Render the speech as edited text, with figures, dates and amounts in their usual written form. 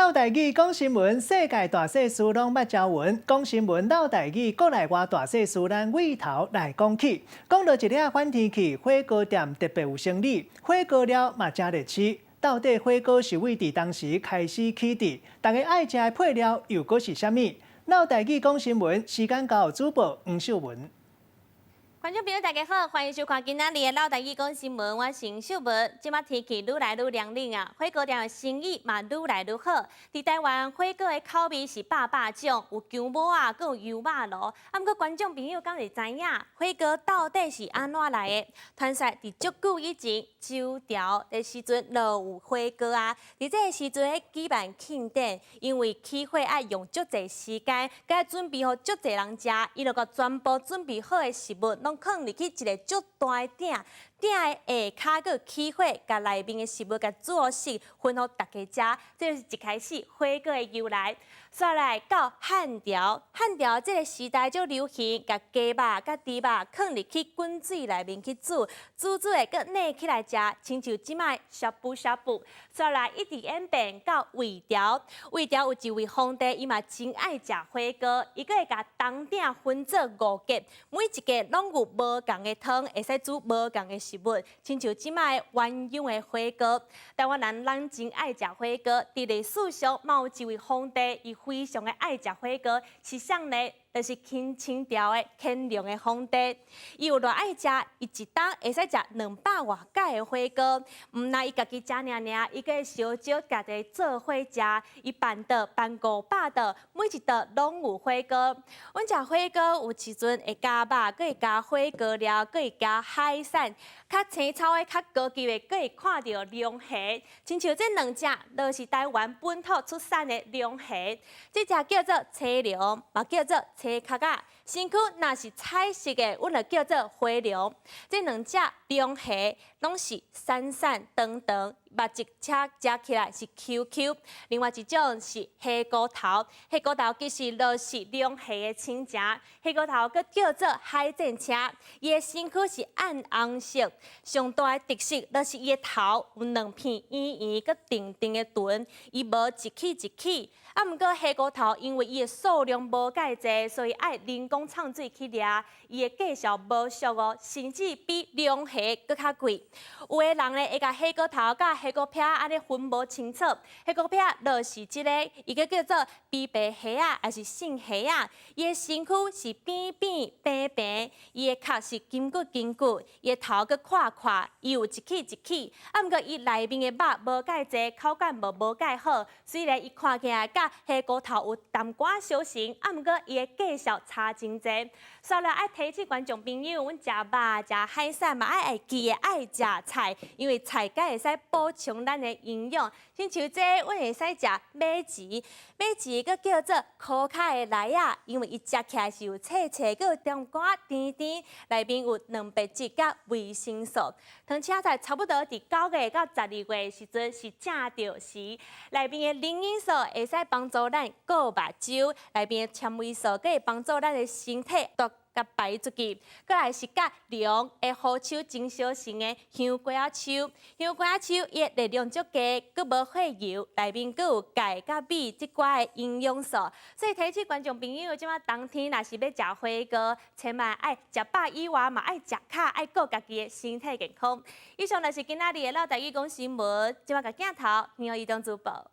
老台语讲新闻，世界大小事拢捌招闻。讲新闻老台语，国内外大小事咱尾头来讲起。讲到一个反天气，火锅店特别有生理，火锅了嘛真热吃。到底火锅是为伫当时开始起的？大家爱食的配料又搁是啥物？老台语讲新闻，时间交主播黄秀文。观众朋友，大家好，欢迎收看今仔日的老台语讲新闻，我是黄秀文。即马天气愈来愈凉冷啊，火锅店的生意嘛愈来愈好。伫台湾火锅的口味是百种，有姜母啊，佮有油肉炉。啊，毋过观众朋友敢会知影火锅到底是安怎来的？传说伫足久以前，周朝的时阵就有火锅啊。伫这个时阵咧举办庆典，因为起火爱用足侪时间，佮准备互足侪人食，伊就甲全部准备好的食物拢放入去一个足大的鼎，鼎的下骹佮起火，甲内面的食物甲煮好熟，分互大家食。这就是一开始火锅的由来。再来到汉朝，汉朝这个时代就流行，甲鸡肉、甲猪肉放入去滚水内面去煮，煮的佮拿起来食，亲像即卖呷哺呷哺。再来一直演变到魏朝，魏朝有一位皇帝，伊嘛真爱食火锅，伊佫会甲当鼎分做5格，每一格拢有无共的汤，会使煮无共的食物，亲像即卖鸳鸯的火锅。台湾人真爱食火锅，伫历史上嘛有一位皇帝，伊非常的爱食火锅，是谁呢？就是清朝的乾隆的皇帝，伊有偌爱食，伊一顿会使食200外盖的火锅。毋但伊家己食尔，伊佫会烧酒家己做伙食。伊办500道，每一道拢有火锅。阮食火锅有时阵会加肉，佫会加火锅料，佫会加海产。较青草的、较高级的，佫会看到龙虾。亲像这2只，就是台湾本土出产的龙虾。这只叫做青龙，嘛叫做青壳仔，身躯若是彩色的，阮就叫做花龙。这2只龙虾拢是闪闪长长，目一车食起来是 QQ。另外一种是黑骨头，黑骨头其实就是龙虾的亲情。黑骨头佫叫做海战车，伊的身躯是暗红色，上大的特色就是伊的头有2片圆圆佫长长的臀，伊无一起一起。啊，毋过黑骨头因为伊的数量无介济，所以爱人工创水去掠，伊的价钱无俗哦，甚至比龙虾佫较贵。有的人呢会甲黑骨头甲黑骨片安尼分无清楚，黑骨片就是即个，伊佫叫做白白虾啊，还是杏虾啊？伊的身躯是扁扁平平，伊的壳是筋骨筋骨，伊的头佫垮垮，伊有一起一起。啊，毋过伊内面的肉无介济，口感无介好，虽然伊看起来甲黑骨头有淡薄仔相像，啊，毋过伊的价钱差真济。所以爱提醒观众朋友，阮食肉、食海产嘛，爱记得爱食菜，因为菜才会使补充咱的营养。亲像这，阮会使食马芪，马芪佫叫做苦卡的梨啊，因为伊食起来是有脆脆，佫有淡薄仔甜甜，内面有蛋白质甲维生素。糖青菜差不多伫9月到12月的时阵是正着时，内面的磷元素会使帮助咱顾目睭，内面的纤维素佫会帮助咱的身体甲排出去。再来是甲龙的好手真小型的香瓜仔手，香瓜仔手伊的热量足低，佫无血油，内面佫有钙甲镁即寡的营养素。所以提醒观众朋友，即马冬天若是要食火锅，千万爱食饱以外嘛爱食卡，爱顾家己的身体健康。以上就是今仔日的老台语讲新闻，即马甲镜头由移动主播。